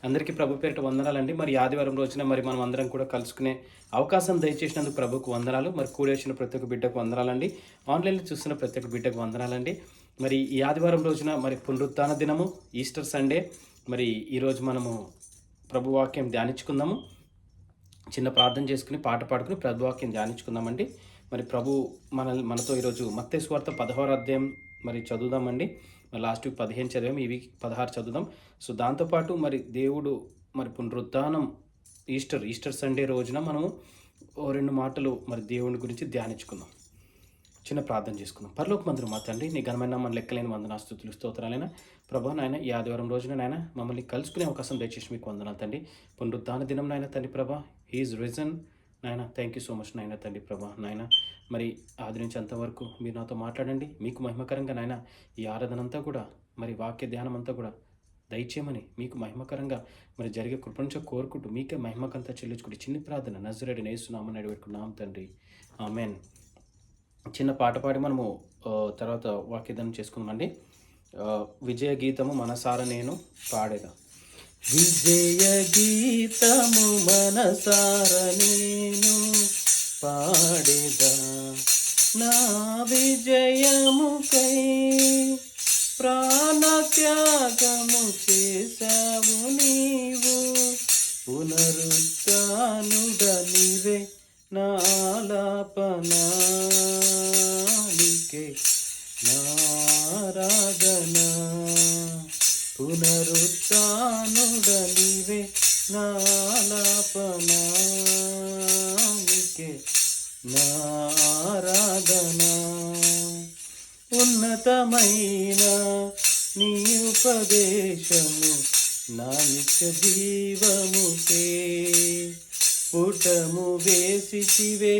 అందరికీ ప్రభు పేరిట వందనాలండి. మరి ఆదివారం రోజున మరి మనం అందరం కూడా కలుసుకునే అవకాశం దయచేసినందుకు ప్రభువుకు వందనాలు. మరి కూడేసిన ప్రతి ఒక్క బిడ్డకు వందనాలండి. ఆన్‌లైన్‌లో చూస్తున్న ప్రతి ఒక్క బిడ్డకు వందనాలండి. మరి ఈ ఆదివారం రోజున మరి పునరుత్థాన దినము, ఈస్టర్ సండే. మరి ఈరోజు మనము ప్రభు వాక్యం ధ్యానించుకుందాము. చిన్న ప్రార్థన చేసుకుని, పాట పాడుకుని ప్రభు వాక్యం ధ్యానించుకుందామండి. మరి ప్రభు మనతో ఈరోజు మత్తయి సువార్త 16వ అధ్యాయం మరి చదువుదామండి. లాస్ట్ వీక్ 15 చదివాము, ఈ వీక్ 16 చదువుదాం. సో దాంతోపాటు మరి దేవుడు మరి పునరుత్థానం ఈస్టర్ సండే రోజున మనము ఓ 2 మాటలు మరి దేవుని గురించి ధ్యానించుకుందాం. చిన్న ప్రార్థన చేసుకుందాం. పరలోకమందున మా తండ్రి, నీ ఘనమైన నామమునకు లెక్కలేని వందనాలు స్తుతులు స్తోత్రాలైనా ప్రభా. నాయన ఈ ఆదివారం రోజున నాయన మమ్మల్ని కలుసుకునే అవకాశం దయచేసి మీకు వందనాలు తండ్రి. పునరుత్థాన దినం నాయన తండ్రి ప్రభా, హీ ఈజ్ రిజన్ నాయన. థ్యాంక్ యూ సో మచ్ నాయన తండ్రి ప్రభా. నాయన మరి ఆది నుంచి అంతవరకు మీరు నాతో మాట్లాడండి. మీకు మహిమకరంగా నాయన ఈ ఆరాధన అంతా కూడా మరి వాక్య ధ్యానం అంతా కూడా దయచేయమని మీకు మహిమకరంగా మరి జరిగే కృపణించ కోరుకుంటూ మీకే మహిమకంతా చెల్లించుకుంటూ చిన్ని ప్రార్థన నజరేయుడైన యేసునామమున అడిగిపెట్టుకున్నాం తండ్రి, ఆమెన్. చిన్న పాట పాడి మనము తర్వాత వాక్యదానం చేసుకుందామండి. విజయ గీతము మనసార నేను పాడేదా. విజయ గీతము మనసార నేను పాడేదా, నా విజయముకై ప్రాణత్యాగము చేశావు నీవు, పునరుత్థానుడనివే నాలాపనానికే నారాధన, పునరుత్థానుడనివే నాలాపనానికే నారాధన. ఉన్నతమైన నీ ఉపదేశము నా నిత్య జీవముకే, పుటము వేసితివే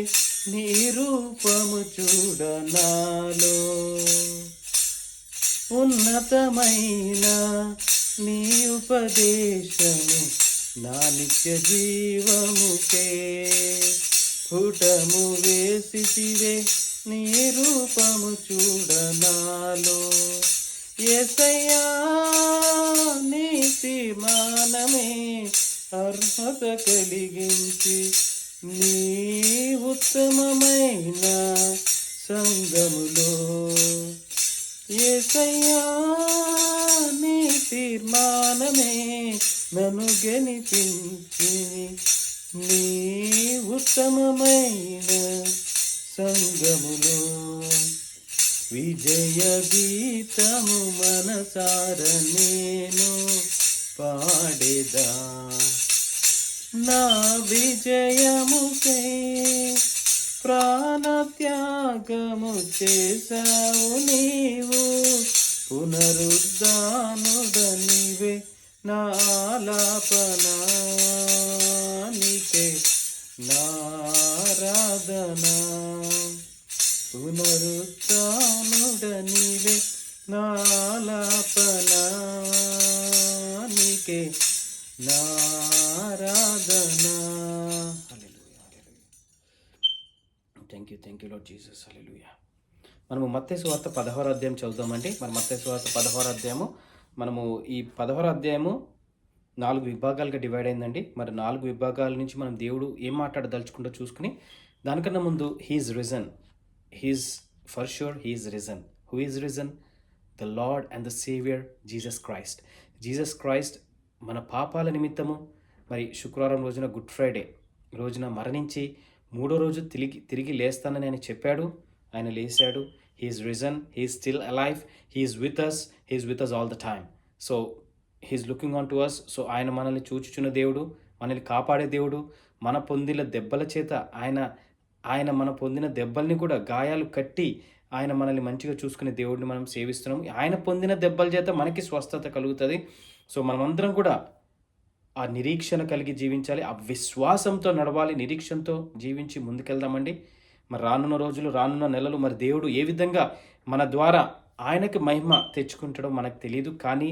నీ రూపము చూడ నాలో. ఉన్నతమైన నీ ఉపదేశము నా నిత్య జీవముకే, పుటము వేసితివే నీ రూపము చూడ నాలో. యేసయ్యా నీతి మానమే అర్హత కలిగించి నీ ఉత్తమమైన సంగములో, యేసయ్యా నీ తీర్మానమే నన్ను గెలిపించి నీ ఉత్తమమైన సంగములో. విజయ గీతము మనసార నేను పాడేదా, నా విజయముకై ప్రాణత్యాగము చేశావు నీవు, పునరుద్ధానుడనివే నాలాపనానికే నారాధన, పునరుత్థానుడనివే నాలాపనానికే నారాధన. Thank you Lord Jesus. Hallelujah. మనము మత్తయి సువార్త 16వ అధ్యాయం చదువుదామండి. మరి మత్తయి సువార్త 16వ అధ్యాయము, మనము ఈ 16వ అధ్యాయము 4 విభాగాలుగా డివైడ్ అయిందండి. మరి 4 విభాగాల నుంచి మనం దేవుడు ఏం మాట్లాడదలుచుకుంటూ చూసుకుని, దానికన్నా ముందు he is risen. He is for sure he is risen. Who is risen? The lord and the saviour Jesus Christ. Jesus Christ మన పాపాల నిమిత్తము మరి శుక్రవారం రోజున, గుడ్ ఫ్రైడే రోజున మరణించి 3వ రోజు తిరిగి లేస్తానని ఆయన చెప్పాడు. ఆయన లేచాడు. He is risen. He is still alive. He is with us all the time. So he is looking on to us. So ఆయన మనల్ని చూచుచున్న దేవుడు, మనల్ని కాపాడే దేవుడు. మన పొందిన దెబ్బల చేత ఆయన మన పొందిన దెబ్బల్ని కూడా గాయాలు కట్టి ఆయన మనల్ని మంచిగా చూసుకునే దేవుడిని మనం సేవిస్తున్నాం. ఆయన పొందిన దెబ్బల చేత మనకి స్వస్థత కలుగుతుంది. సో మనమందరం కూడా ఆ నిరీక్షణ కలిగి జీవించాలి, ఆ విశ్వాసంతో నడవాలి, నిరీక్షణతో జీవించి ముందుకెళ్దామండి. మరి రానున్న రోజులు, రానున్న నెలలు మరి దేవుడు ఏ విధంగా మన ద్వారా ఆయనకి మహిమ తెచ్చుకుంటాడో మనకు తెలియదు. కానీ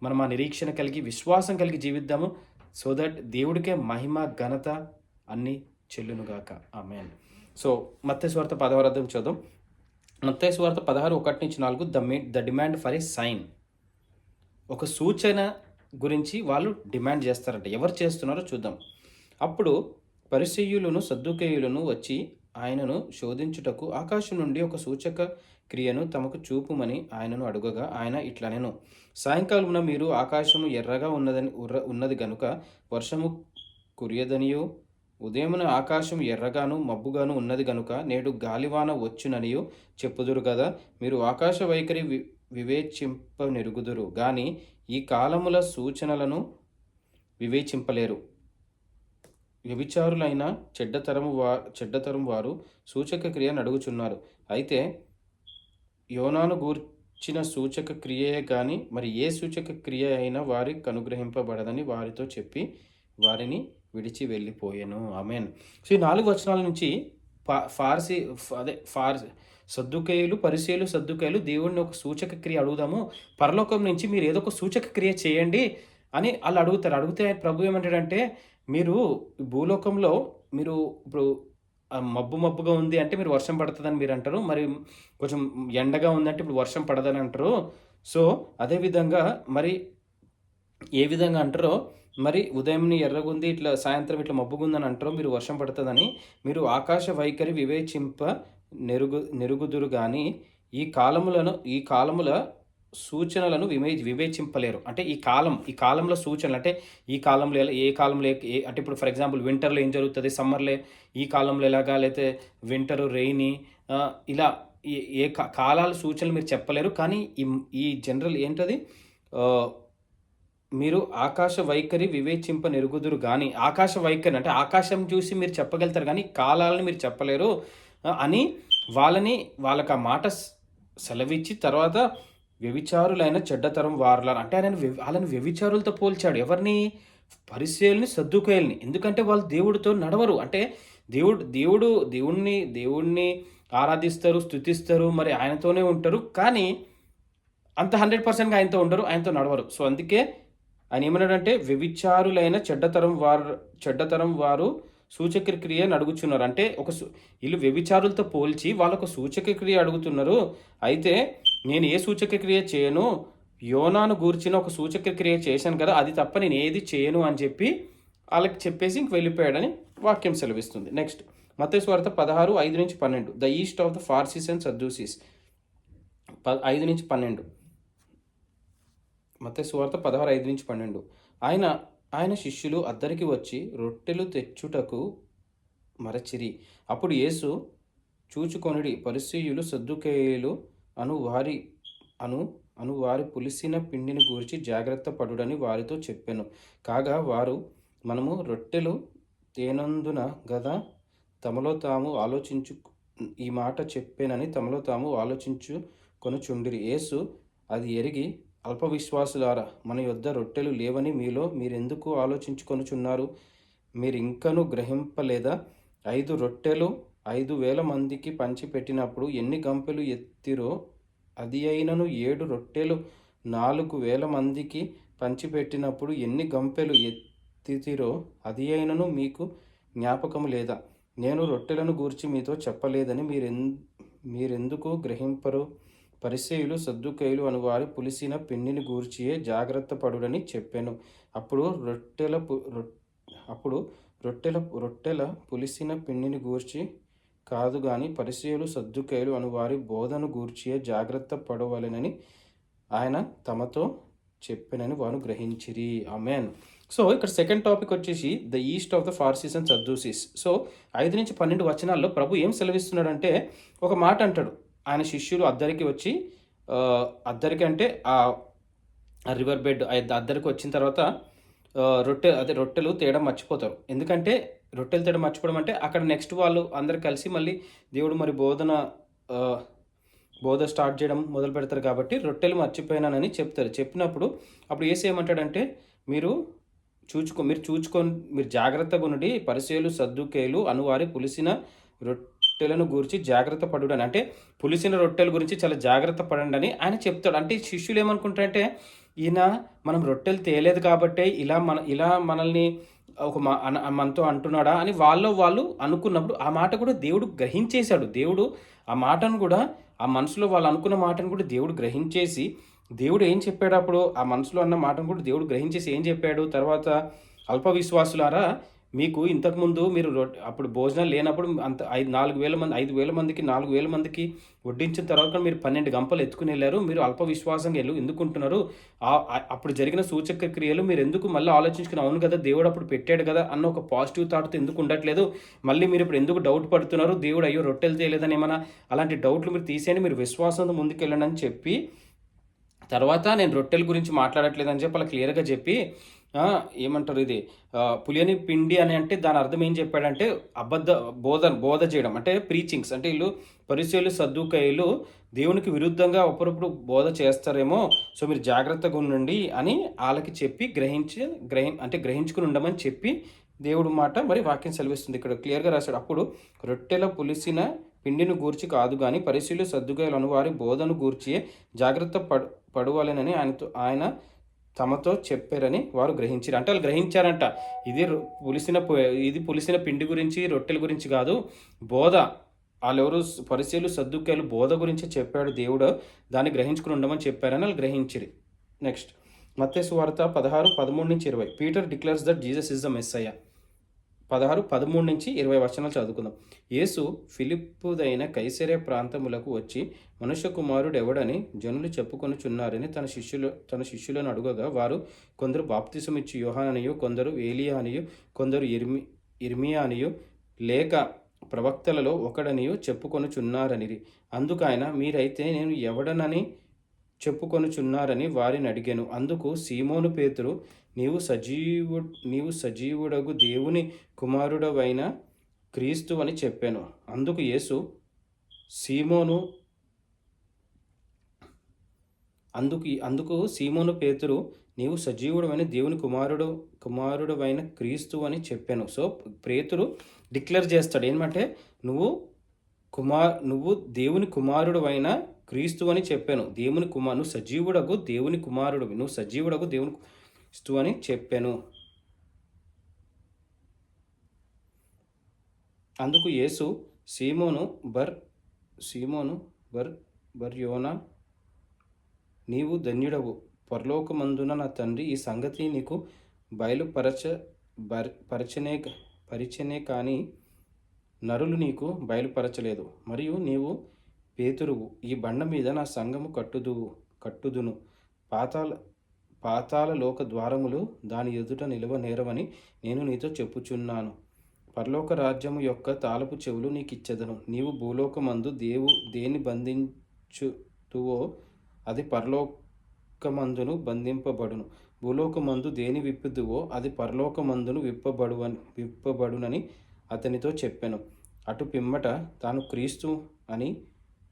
మనం ఆ నిరీక్షణ కలిగి, విశ్వాసం కలిగి జీవిద్దాము. సో దట్ దేవుడికే మహిమ, ఘనత అన్నీ చెల్లునుగాక. ఆమేన్. సో మత్తయి సువార్త 16వ అధ్యాయం చదువు. మత్తయి సువార్త 16:1-4 the demand for a sign. ఒక సూచన గురించి వాళ్ళు డిమాండ్ చేస్తారంట. ఎవరు చేస్తున్నారో చూద్దాం. అప్పుడు పరిసయ్యులను సద్దుకేయులను వచ్చి ఆయనను శోధించుటకు ఆకాశం నుండి ఒక సూచక క్రియను తమకు చూపుమని ఆయనను అడుగగా ఆయన ఇట్లనెను, సాయంకాలమున మీరు ఆకాశము ఎర్రగా ఉన్నది గనుక వర్షము కురియదనియు, ఉదయమున ఆకాశం ఎర్రగాను మబ్బుగాను ఉన్నది గనుక నేడు గాలివాన వచ్చుననియు చెప్పుదురు కదా. మీరు ఆకాశ వైఖరి వివేచింపనెరుగుదురు గాని ఈ కాలముల సూచనలను వివేచింపలేరు. వ్యభిచారులైన చెడ్డతరం వారు సూచక క్రియ నడుగుచున్నారు. అయితే యోనాను గూర్చిన సూచక క్రియే గాని మరి ఏ సూచక క్రియ అయినా వారికి అనుగ్రహింపబడదని వారితో చెప్పి వారిని విడిచి వెళ్ళిపోయాను. ఆమెన్. సో ఈ 4 వచనాల నుంచి పరిసయ్యులు సద్దుకయ్యులు దేవుడిని ఒక సూచక క్రియ అడుగుదాము, పరలోకం నుంచి మీరు ఏదో ఒక సూచక క్రియ చేయండి అని వాళ్ళు అడుగుతారు. అడిగితే ప్రభు ఏమంటాడంటే, మీరు భూలోకంలో మీరు ఇప్పుడు మబ్బుగా ఉంది అంటే మీరు వర్షం పడుతుందని మీరు అంటారు. మరి కొంచెం ఎండగా ఉందంటే ఇప్పుడు వర్షం పడదని అంటారు. సో అదేవిధంగా మరి ఏ విధంగా అంటారో, మరి ఉదయంని ఎర్రగుంది ఇట్లా సాయంత్రం ఇట్లా మబ్బుగుందని అంటారో మీరు వర్షం పడుతుందని, మీరు ఆకాశ వైఖరి వివేచింప నెరుగుదురు కానీ ఈ కాలముల సూచనలను వివేచింపలేరు. అంటే ఈ కాలంలో సూచనలు అంటే ఈ కాలంలో ఏ కాలంలో అంటే ఇప్పుడు ఫర్ ఎగ్జాంపుల్ వింటర్లో ఏం జరుగుతుంది, సమ్మర్లో ఈ కాలంలో ఎలాగా, లేకపోతే వింటర్ రెయినీ ఇలా ఏ కాలాల సూచనలు మీరు చెప్పలేరు. కానీ ఈ జనరల్ ఏంటది, మీరు ఆకాశ వైఖరి వివేచింప నెరుగుదురు కానీ, ఆకాశ వైఖరి అంటే ఆకాశం చూసి మీరు చెప్పగలుగుతారు కానీ కాలాలను మీరు చెప్పలేరు అని వాళ్ళకి ఆ మాట సెలవిచ్చి తర్వాత వ్యభిచారులైన చెడ్డతరం వారులారా అంటే వాళ్ళని వ్యభిచారులతో పోల్చాడు. ఎవరిని? పరిసయ్యుల్ని సద్దుకేయుల్ని. ఎందుకంటే వాళ్ళు దేవుడితో నడవరు. అంటే దేవుణ్ణి ఆరాధిస్తారు, స్తుతిస్తారు, మరి ఆయనతోనే ఉంటారు. కానీ అంత 100%గా ఆయనతో ఉండరు, ఆయనతో నడవరు. సో అందుకే ఆయన ఏమన్నాడంటే, వ్యభిచారులైన చెడ్డతరం వారు సూచక క్రియ అడుగుచున్నారు. అంటే వీళ్ళు వ్యభిచారులతో పోల్చి వాళ్ళొక సూచక క్రియ అడుగుతున్నారు. అయితే నేను ఏ సూచక క్రియ చేయను, యోనాను గూర్చిన ఒక సూచక క్రియ చేశాను కదా, అది తప్ప నేను ఏది చేయను అని చెప్పి వాళ్ళకి చెప్పేసి ఇంక వెళ్ళిపోయాడని వాక్యం సెలవిస్తుంది. నెక్స్ట్ మత్తయి సువార్త 16:5-12 the yeast of the Pharisees and Sadducees. 5-12 మత్తయి సువార్త 16:5-12 ఆయన శిష్యులు అద్దరికి వచ్చి రొట్టెలు తెచ్చుటకు మరచిరి. అప్పుడు యేసు చూచుకొనిడి, పరిసయ్యులు సద్దుకేయులు అను వారి పులిసిన పిండిని గూర్చి జాగ్రత్త పడుడని వారితో చెప్పాను. కాగా వారు, మనము రొట్టెలు తేనందున గదా తమలో తాము ఈ మాట చెప్పానని తమలో తాము ఆలోచించుకొనుచుండిరి. యేసు అది ఎరిగి, అల్ప విశ్వాసులారా, మన యొద్ద రొట్టెలు లేవని మీరెందుకు ఆలోచించుకొనుచున్నారు? మీరింకను గ్రహింపలేదా? 5 రొట్టెలు 5,000 మందికి పంచిపెట్టినప్పుడు ఎన్ని గంపెలు ఎత్తిరో, అది అయినను 7 రొట్టెలు 4,000 మందికి పంచిపెట్టినప్పుడు ఎన్ని గంపెలు ఎత్తిరో, అది అయినను మీకు జ్ఞాపకము లేదా? నేను రొట్టెలను గూర్చి మీతో చెప్పలేదని మీరెందుకు గ్రహింపరు? పరిసయ్యులు సద్దుకేయులు అను వారి పులిసిన పిండిని గూర్చియే జాగ్రత్త పడుడని చెప్పాను. అప్పుడు రొట్టెల పులిసిన పిండిని గూర్చి కాదు గాని పరిసయ్యులు సద్దుకేయులు అను వారి బోధను గూర్చియే జాగ్రత్త పడవలెనని ఆయన తమతో చెప్పానని వారు గ్రహించిరి. ఆమెన్. సో ఇక్కడ సెకండ్ టాపిక్ వచ్చేసి the yeast of the Pharisees and Sadducees. So 5-12 వచనాల్లో ప్రభు ఏం సెలవిస్తున్నాడంటే, ఒక మాట అంటాడు. ఆయన శిష్యులు అద్దరికి వచ్చి, అద్దరికి అంటే ఆ రివర్ బెడ్ అద్దరికి వచ్చిన తర్వాత రొట్టెలు తేయడం మర్చిపోతారు. ఎందుకంటే రొట్టెలు తేయడం మర్చిపోవడం అంటే అక్కడ నెక్స్ట్ వాళ్ళు అందరు కలిసి మళ్ళీ దేవుడు మరి బోధ స్టార్ట్ చేయడం మొదలు పెడతారు. కాబట్టి రొట్టెలు మర్చిపోయినానని చెప్తారు. చెప్పినప్పుడు అప్పుడు యేసు ఏమంటాడంటే, మీరు జాగ్రత్తగా ఉండి పరిసయ్యులు సద్దుకేయులు అనువారి పులిసిన రొట్టెలను గురించి జాగ్రత్త పడుడని, అంటే పులిసిన రొట్టెల గురించి చాలా జాగ్రత్త పడండి అని ఆయన చెప్తాడు. అంటే శిష్యులు ఏమనుకుంటారంటే, ఈయన మనం రొట్టెలు తేలేదు కాబట్టి ఇలా మనల్ని మనతో అంటున్నాడా అని వాళ్ళు అనుకున్నప్పుడు ఆ మాట కూడా దేవుడు గ్రహించేశాడు. దేవుడు ఆ మాటను కూడా, ఆ మనసులో వాళ్ళు అనుకున్న మాటను కూడా దేవుడు గ్రహించేసి దేవుడు ఏం చెప్పాడు అప్పుడు ఆ మనసులో అన్న మాటను కూడా దేవుడు గ్రహించేసి ఏం చెప్పాడు తర్వాత, అల్ప విశ్వాసులారా మీకు ఇంతకుముందు మీరు అప్పుడు భోజనాలు లేనప్పుడు అంత 4,000 మంది 5,000 మందికి 4,000 మందికి వడ్డించిన తర్వాత మీరు 12 గంపలు ఎత్తుకుని వెళ్ళారు. మీరు అల్ప విశ్వాసంగా ఎందుకుంటున్నారు? అప్పుడు జరిగిన సూచక క్రియలు మీరు ఎందుకు మళ్ళీ ఆలోచించుకుని అవును కదా దేవుడు అప్పుడు పెట్టాడు కదా అన్న ఒక పాజిటివ్ థాట్‌తో ఎందుకు ఉండట్లేదు? మళ్ళీ మీరు ఇప్పుడు ఎందుకు డౌట్ పడుతున్నారు? దేవుడు అయ్యో రొట్టెలు తేలేదని ఏమన్నా అలాంటి డౌట్లు మీరు తీసేయండి. మీరు విశ్వాసంతో ముందుకెళ్ళండి అని చెప్పి తర్వాత నేను రొట్టెల గురించి మాట్లాడట్లేదని చెప్పి అలా క్లియర్‌గా చెప్పి ఏమంటారు ఇది పులియని పిండి అని అంటే దాని అర్థం ఏం చెప్పాడంటే బోధ చేయడం అంటే ప్రీచింగ్స్ అంటే వీళ్ళు పరిసయ్యులు సద్దూకయ్యులు దేవునికి విరుద్ధంగా అప్పుడప్పుడు బోధ చేస్తారేమో సో మీరు జాగ్రత్తగా ఉండండి అని వాళ్ళకి చెప్పి గ్రహించుకుని ఉండమని చెప్పి దేవుడు మాట మరి వాక్యం సెలవిస్తుంది. ఇక్కడ క్లియర్‌గా రాశాడు. అప్పుడు రొట్టెల పులిసిన పిండిని గూర్చి కాదు గాని పరిసయ్యులు సద్దూకయ్యులు అనువారి బోధను గూర్చియే జాగ్రత్త పడువలెనని ఆయన తమతో చెప్పారని వారు గ్రహించారు. అంటే వాళ్ళు గ్రహించారంట ఇది పులిసిన పిండి గురించి రొట్టెల గురించి కాదు, బోధ వాళ్ళెవరు పరిసయ్యులు సద్దూకయ్యులు బోధ గురించి చెప్పాడు దేవుడు, దాన్ని గ్రహించుకుని ఉండమని చెప్పారని వాళ్ళు గ్రహించిరి. నెక్స్ట్ మత్తయి సువార్త 16:13-20 Peter declares that Jesus is the Messiah. 13-20 వచనాలు చదువుకుందాం. యేసు ఫిలిప్పుదైన కైసరే ప్రాంతములకు వచ్చి మనుష్య కుమారుడు ఎవడని జనులు చెప్పుకొనుచున్నారని తన శిష్యులను అడుగగా వారు కొందరు బాప్తిసమిచ్చి యోహాననియు, కొందరు ఏలియా అనియు, కొందరు ఇర్మియా అనియు, లేక ప్రవక్తలలో ఒకడనియు చెప్పుకొనుచున్నారనిరి. అందుకైన మీరైతే నేను ఎవడనని చెప్పుకొనుచున్నారని వారిని అడిగాను. అందుకు సీమోను పేతురు నీవు సజీవుడగు దేవుని కుమారుడవైన క్రీస్తు అని చెప్పాను. అందుకు యేసు సీమోను పేతురు నీవు సజీవుడమైన దేవుని కుమారుడవైన క్రీస్తు అని చెప్పాను. సో పేతురు డిక్లేర్ చేస్తాడు ఏమంటే నువ్వు దేవుని కుమారుడు అయిన క్రీస్తు అని చెప్పాను. నువ్వు సజీవుడగు దేవుని కుమారుడు, నువ్వు సజీవుడగు దేవుని క్రీస్తు అని చెప్పాను. అందుకు యేసు సీమోను బర్ యోనా నీవు ధన్యుడవు, పరలోకమందున నా తండ్రి ఈ సంగతి నీకు పరిచనే కానీ నరులు నీకు బయలుపరచలేదు. మరియు నీవు పేతురువు, ఈ బండ మీద నా సంఘము కట్టుదును, పాతాళ లోక ద్వారములు దాని ఎదుట నిలవనేరవని నేను నీతో చెప్పుచున్నాను. పరలోక రాజ్యము యొక్క తాళపు చెవులు నీకిచ్చెదను. నీవు భూలోకమందు దేని బంధించుతువో అది పరలోకమందును బంధింపబడును, భూలోకమందు దేని విప్పుదువో అది పరలోకమందును విప్పబడునని అతనితో చెప్పాను. అటు పిమ్మట తాను క్రీస్తు అని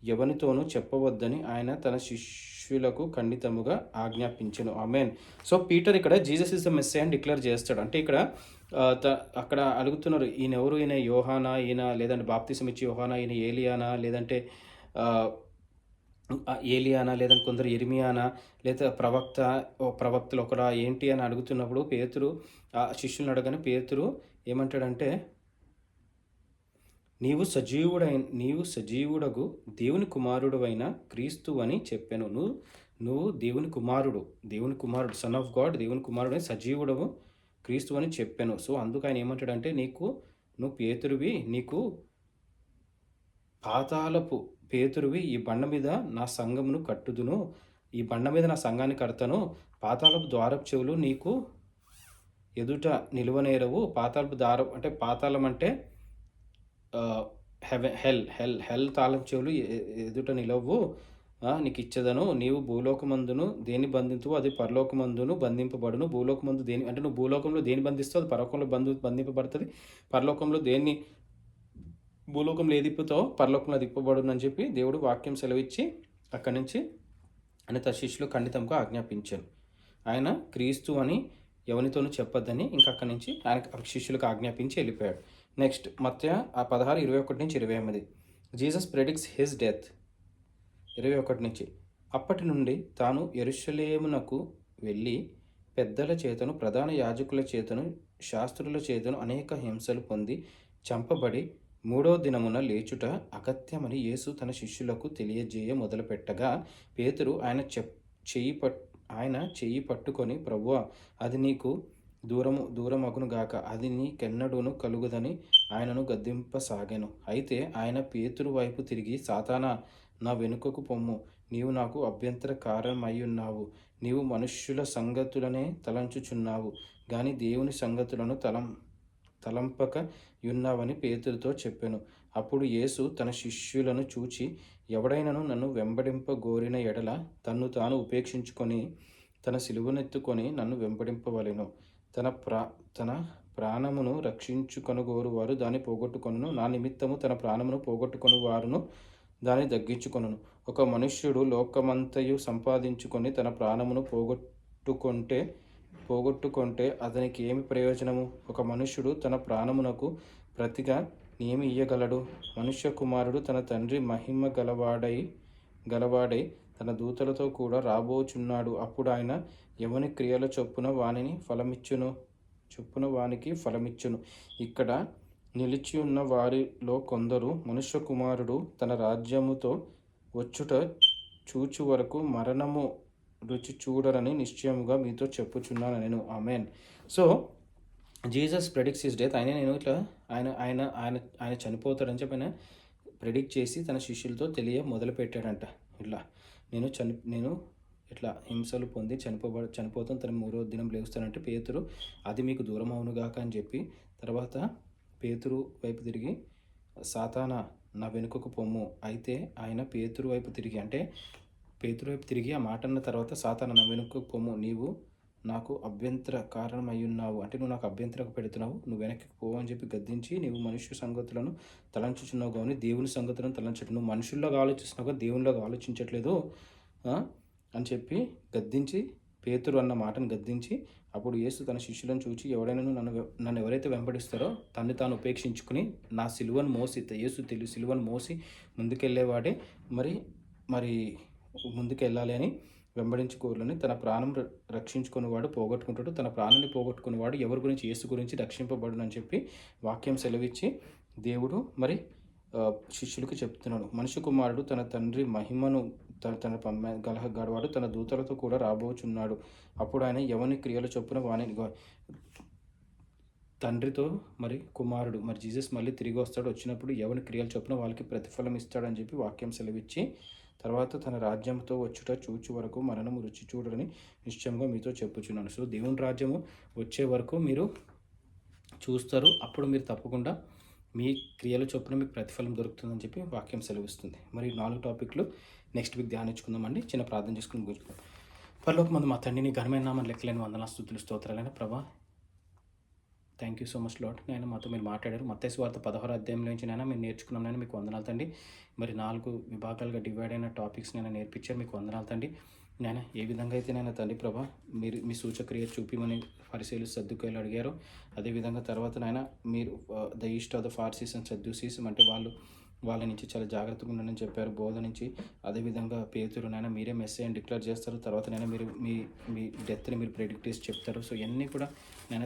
ఎవనితోనూ చెప్పవద్దని ఆయన తన శిష్యులకు ఖండితముగా ఆజ్ఞాపించెను. ఆమేన్. సో పీటర్ ఇక్కడ జీసస్ ఇస్ ద మెస్సయ్య అని డిక్లేర్ చేస్తాడు. అంటే ఇక్కడ అక్కడ అడుగుతున్నారు ఈయన యోహానా, ఈయన లేదంటే బాప్తిసం ఇచ్చి యోహానా, ఈయన ఏలియానా లేదంటే కొందరు ఇర్మియానా లేదా ప్రవక్తలు ఒకడా ఏంటి అని అడుగుతున్నప్పుడు పేతురు శిష్యులను అడగని పేతురు ఏమంటాడంటే నీవు సజీవుడగు దేవుని కుమారుడు అయిన క్రీస్తు అని చెప్పాను. నువ్వు దేవుని కుమారుడు సన్ ఆఫ్ గాడ్, దేవుని కుమారుడు అని సజీవుడవు క్రీస్తు అని చెప్పాను. సో అందుకు ఆయన ఏమంటాడంటే నువ్వు పేతురువి, నీకు పేతురువి, ఈ బండ మీద నా సంఘమును కట్టుదును, ఈ బండ మీద నా సంఘాన్ని కడతాను, పాతాళపు ద్వారపు చెవులు నీకు ఎదుట నిలువనేరవు. పాతాళపు ద్వారం అంటే పాతాళం అంటే హెల్ తాళం చెవులు ఎదుట నిలవు నీకు ఇచ్చేదను. నీవు భూలోకమందును దేని బంధించువో అది పరలోకమందును బంధింపబడును. భూలోకమందు దేని అంటే నువ్వు భూలోకంలో దేని బంధిస్తావు అది పరలోకంలో బంధింపబడుతుంది. భూలోకంలో ఏది ఇప్పుతావో పరలోకంలో అది ఇప్పబడును అని చెప్పి దేవుడు వాక్యం సెలవిచ్చి అక్కడి నుంచి ఆయన తన శిష్యులు ఖండితంగా ఆజ్ఞాపించాను. ఆయన క్రీస్తు అని ఎవరితోనూ చెప్పొద్దని ఇంకా అక్కడి నుంచి ఆయన శిష్యులకు ఆజ్ఞాపించి వెళ్ళిపోయాడు. నెక్స్ట్ మత్తయి 16:21-28 జీసస్ ప్రెడిక్ట్స్ హిస్ డెత్. 21 నుంచి అప్పటి నుండి తాను యెరూషలేమునకు వెళ్ళి పెద్దల చేతను ప్రధాన యాజకుల చేతను శాస్త్రుల చేతను అనేక హింసలు పొంది చంపబడి 3వ దినమున లేచుట అగత్యమని యేసు తన శిష్యులకు తెలియజేయ మొదలుపెట్టగా పేతురు ఆయన చెయ్యి పట్టుకొని, ప్రభువా, అది నీకు దూరమగును గాక, అది నీకెన్నడూను కలుగదని ఆయనను గద్దింపసాగాను. అయితే ఆయన పేతురు వైపు తిరిగి, సాతానా, నా వెనుకకు పొమ్ము, నీవు నాకు అభ్యంతరకారమయ్యున్నావు. నీవు మనుష్యుల సంగతులనే తలంచుచున్నావు గాని దేవుని సంగతులను తలంపక యున్నావని పేతురుతో చెప్పెను. అప్పుడు యేసు తన శిష్యులను చూచి, ఎవడైనను నన్ను వెంబడింపగోరిన ఎడల తన్ను తాను ఉపేక్షించుకొని తన సిలువనెత్తుకొని నన్ను వెంబడింపవలెను. తన ప్రాణమును రక్షించుకొనగోరువారు దాన్ని పోగొట్టుకొనును. నా నిమిత్తము తన ప్రాణమును పోగొట్టుకొని వారును దాన్ని దగ్గించుకొనును. ఒక మనుష్యుడు లోకమంతయు సంపాదించుకొని తన ప్రాణమును పోగొట్టుకొంటే అతనికి ఏమి ప్రయోజనము? ఒక మనుష్యుడు తన ప్రాణమునకు ప్రతిగా ఏమి ఇయ్యగలడు? మనుష్య కుమారుడు తన తండ్రి మహిమ గలవాడై తన దూతలతో కూడా రాబోచున్నాడు. అప్పుడు ఆయన ఎవని క్రియల చొప్పున వానికి ఫలమిచ్చును. ఇక్కడ నిలిచి ఉన్న వారిలో కొందరు మనుష్య కుమారుడు తన రాజ్యముతో వచ్చుట చూచు వరకు మరణము రుచి చూడరని నిశ్చయముగా మీతో చెప్పుచున్నాను నేను. Amen. So Jesus ప్రెడిక్ట్స్ his death. ఆయన చనిపోతాడని చెప్పి ఆయన ప్రెడిక్ట్ చేసి తన శిష్యులతో మొదలుపెట్టాడంట. ఇట్లా నేను ఇట్లా హింసలు పొంది చనిపోతాను, తన 3వ దినం లేస్తానంటే పేతురు, అది మీకు దూరం అవునుగాక అని చెప్పి, తర్వాత పేతురు వైపు తిరిగి, సాతానా, నా వెనుకకు పొమ్ము. అయితే ఆయన పేతురు వైపు తిరిగి ఆ మాట అన్న తర్వాత, సాతానా, నా వెనుకకు పొమ్ము, నీవు నాకు అభ్యంతర కారణమయ్యున్నావు, అంటే నువ్వు నాకు అభ్యంతరకు పెడుతున్నావు, నువ్వు వెనక్కి పోవు అని చెప్పి గద్దించి, నీవు మనుష్య సంగతులను తలంచుచున్నావు కానీ దేవుని సంగతులను తలంచట్లేదు, నువ్వు మనుషుల్లోగా ఆలోచిస్తున్నావు కానీ దేవునిలోగా ఆలోచించట్లేదు అని చెప్పి గద్దించి, పేతురు అన్న మాటను గద్దించి, అప్పుడు యేసు తన శిష్యులను చూచి, ఎవడైనా నన్ను ఎవరైతే వెంబడిస్తారో తన్ని తాను ఉపేక్షించుకుని నా సిలువను మోసి, యేసు సిలువను మోసి ముందుకెళ్ళేవాడే మరి ముందుకు వెళ్ళాలి అని వెంబడించుకోవాలని, తన ప్రాణం రక్షించుకునేవాడు పోగొట్టుకుంటాడు, తన ప్రాణాన్ని పోగొట్టుకునేవాడు ఎవరి గురించి? యేసు గురించి రక్షింపబడును అని చెప్పి వాక్యం సెలవిచ్చి దేవుడు శిష్యులకు చెప్తున్నాడు. మనుష్య కుమారుడు తన తండ్రి మహిమను గలవాడు తన దూతలతో కూడా రాబోచున్నాడు. అప్పుడు ఆయన ఎవని క్రియల చొప్పున వాని తండ్రితో కుమారుడు జీసస్ మళ్ళీ తిరిగి వస్తాడు. వచ్చినప్పుడు ఎవని క్రియల చొప్పున వాళ్ళకి ప్రతిఫలం ఇస్తాడని చెప్పి వాక్యం సెలవిచ్చి, తర్వాత తన రాజ్యంతో వచ్చుట చూచు వరకు మరణము రుచి చూడరని నిశ్చయంగా మీతో చెప్పుచున్నాను. సో దేవుని రాజ్యము వచ్చే వరకు మీరు చూస్తారు. అప్పుడు మీరు తప్పకుండా మీ క్రియల చొప్పున మీకు ప్రతిఫలం దొరుకుతుందని చెప్పి వాక్యం సెలవిస్తుంది. మరి 4 టాపిక్లు నెక్స్ట్ వీక్ ధ్యానించుకుందామండి. చిన్న ప్రార్థన చేసుకుని కూర్చుకుందాం. పరలోకమందు మా తండ్రిని ఘనమైన నామని లెక్కలేని వందనాలు, స్తుతులు, స్తోత్రాలైన ప్రభా, thank you so much lord. నేను మాతో మీరు మాట్లాడారు. మత్తయి సువార్త 16వ అధ్యాయంలో నుంచి మీరు నేర్చుకున్నాను. మీకు వందనాలు తండ్రి. 4 విభాగాలుగా డివైడ్ అయిన టాపిక్స్ నేర్పించారు. మీకు వందనాలు తండ్రి. ఏ విధంగా అయితే తండ్రి ప్రభా మీరు మీ సూచక్రియ చూపిమని ఫరిసీలు సద్దుకాయలు అడిగారు, అదేవిధంగా తర్వాత మీరు the yeast of the Pharisees and Sadducees అంటే వాళ్ళ నుంచి చాలా జాగ్రత్తగా ఉండని చెప్పారు, బోధ నుంచి. అదేవిధంగా పేతురు మీరే మెస్సేజ్ అని డిక్లేర్ చేస్తారు, తర్వాత మీరు మీ డెత్ని మీరు ప్రెడిక్ట్ చేసి చెప్తారు. సో ఇవన్నీ కూడా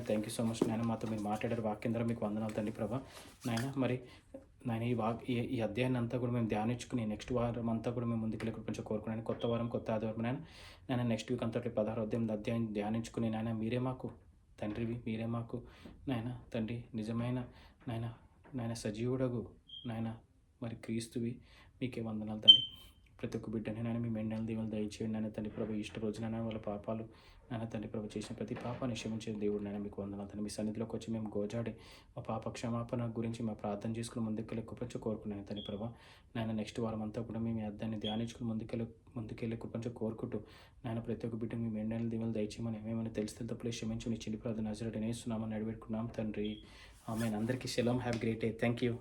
థ్యాంక్ యూ సో మచ్ మాతో మీరు మాట్లాడారు. వాక్యం ద్వారా మీకు వందనాలు తండ్రి ప్రభా. ఈ అధ్యాయాన్ని అంతా కూడా మేము ధ్యానించుకుని నెక్స్ట్ వారం అంతా కూడా మేము ముందుకు కొంచెం కోరుకున్నాను. కొత్త వారం కొత్త ఆదివారం నెక్స్ట్ వీక్ అంతటి 16వ అధ్యాయం ధ్యానించుకుని మీరే మాకు తండ్రివి, మీరే మాకు తండ్రి నిజమైన సజీవుడగు క్రీస్తువి, మీకే వందనాలు తండ్రి. ప్రతి ఒక్క బిడ్డని మీ మెండల దీవులు దయచేయండి తండ్రి ప్రభు. ఇష్ట రోజున వాళ్ళ పాపాలు తండ్రి ప్రభు చేసిన ప్రతి పాపాన్ని క్షమించే దేవుడు మీకు వందనాలు తండ్రి. మీ సన్నిధిలోకి వచ్చి మేము గోజాడి మా పాప క్షమాపణ గురించి మా ప్రార్థన చేసుకుని ముందుకెళ్ళి కృపంచ కోరుకున్నాను తండ్రి ప్రభా. నెక్స్ట్ వారం అంతా కూడా మేము అర్థాన్ని ధ్యానించుకుని ముందుకెళ్ళి కృపంచ కోరుకుంటూ ప్రతి ఒక్క బిడ్డ మీ మెండల దీవులు దయచేయమని ఏమైనా తెలిస్తే తప్పులే క్షమించు, నీ చిన్ని ప్రార్థన నజరేయుడైన యేసు నామమున అడివేడుకున్నాం తండ్రి. ఆమేన్. అందరికీ shalom. Have great day. Thank you.